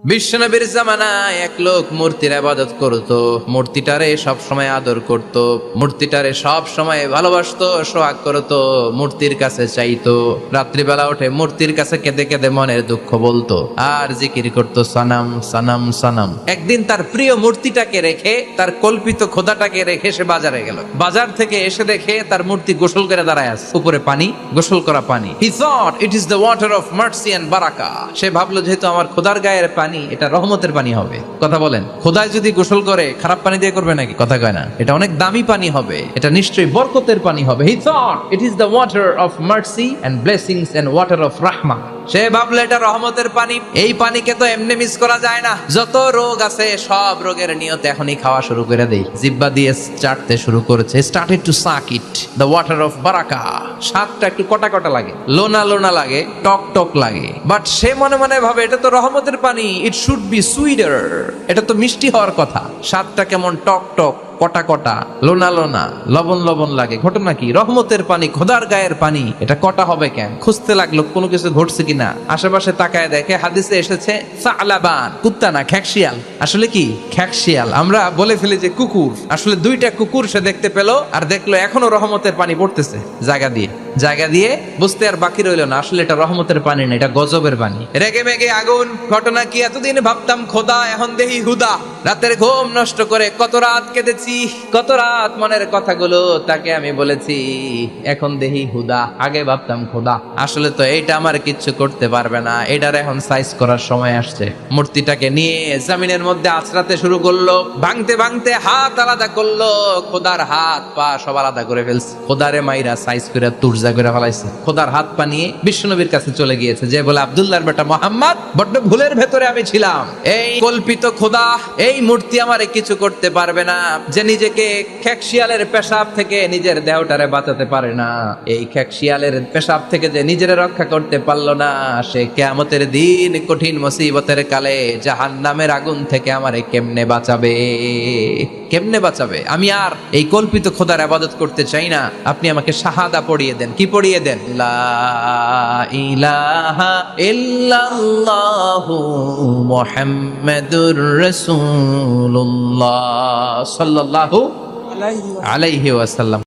বিশ্বনবীর জামানায় এক লোক মূর্তির ইবাদত করত, মূর্তিটারে সব সময় আদর করত, মূর্তিটারে সব সময় ভালোবাসতো, সোহাগ করত, মূর্তির কাছে চাইতো। রাত্রিবেলা উঠে মূর্তির কাছে কেঁদে কেঁদে মনের দুঃখ বলতো আর জিকির করত, সানাম সানাম সানাম। একদিন তার প্রিয় মূর্তিটাকে রেখে, তার কল্পিত খোদাটাকে রেখে সে বাজারে গেল। বাজার থেকে এসে দেখে তার মূর্তি গোসল করে দাঁড়ায় আছে, উপরে পানি, গোসল করা পানি। He thought it is the water of mercy and বারাকা। সে ভাবলো যেহেতু আমার খোদার গায়ের পানি, এটা রহমতের পানি হবে। কথা বলেন, খোদায় যদি গোসল করে খারাপ পানি দিয়ে করবে নাকি? কথা কয় না। এটা অনেক দামি পানি হবে, এটা নিশ্চয়ই বরকতের পানি হবে। He thought it is the water of mercy and blessings and water of rahmah। সে ভাবলো এটা রহমতের পানি, এই পানিকে তো এমনি মিস করা যায় না। যত রোগ আছে সব রোগের নিয়তে এখনই খাওয়া শুরু করে দেই। জিহ্বা দিয়ে চাটতে শুরু করেছে, started to suck it, the water of বারাকা। স্বাদটা একটু কটা কটা লাগে, লোনা লোনা লাগে, টক টক লাগে, বাট সে মনে মনে ভাবে এটা তো রহমতের পানি, ইট শুড বি সুইটার, এটা তো মিষ্টি হওয়ার কথা। স্বাদটা কেমন টক টক, কটা কটা, লোনা লোনা, লবণ লবণ লাগে। ঘটনা কি? রহমতের পানি, খোদার গায়ের পানি, এটা কটা হবে কেন? খুঁজতে লাগলো কোনো কিছু ঘটছে কিনা। আশেপাশে তাকায় দেখে হাদিসে এসেছে সালাবান, কুত্তা না, খ্যাকশিয়াল। আসলে কি? খ্যাকশিয়াল। আমরা বলে ফেলি যে কুকুর, আসলে দুইটা কুকুর সে দেখতে পেল, আর দেখলো এখনো রহমতের পানি পড়তেছে জায়গা দিয়ে বুঝতে আর বাকি রইল না, আসলে এটা রহমতের পানি না, এটা গজবের পানি। রেগে মেগে আগুন। ঘটনা কি? এতদিন ভাবতাম খোদা, এখন দেহি হুদা। রাতের ঘুম নষ্ট করে কত রাত কেঁদেছি, কত রাত মনের কথাগুলো তাকে আমি বলেছি, এখন দেহি হুদা। আগে ভাবতাম খোদা, আসলে তো এইটা আমার কিচ্ছু করতে পারবে না, এটার এখন সাইজ করার সময় আসছে। মূর্তিটাকে নিয়ে জমিনের মধ্যে আছড়াতে শুরু করলো, ভাঙতে ভাঙতে হাত আলাদা করলো, খোদার হাত পা সব আলাদা করে ফেলছে। খোদারে মাইরা সাইজ করে তুরজা করে ফেলাইছে। খোদার হাত পা নিয়ে বিশ্বনবীর কাছে চলে গিয়েছে, যে বলে আব্দুল্লাহর বেটা মোহাম্মদ, বড্ড ভুলের ভেতরে আমি ছিলাম। এই কল্পিত খোদা, এই মূর্তি আমারে কিছু করতে পারবে না। যে নিজেকে খ্যাকশিয়ালের পেশাব থেকে নিজের দেহটারে বাঁচাতে পারে না, এই খ্যাকশিয়ালের পেশাব থেকে যে নিজের রক্ষা করতে পারলো না, সে কিয়ামতের দিন কঠিন মুসিবতের কালে জাহান্নামের আগুন থেকে আমারে কেমনে বাঁচাবে? কেমনে বাঁচাবে? আমি আর এই কল্পিত খোদার ইবাদত করতে চাই না। আপনি আমাকে শাহাদা পড়িয়ে দেন। কি পড়িয়ে দেন? লা ইলাহা ইল্লাল্লাহু মুহাম্মাদুর রাসূলুল্লাহ সাল্লাল্লাহু আলাইহি ওয়াসাল্লাম।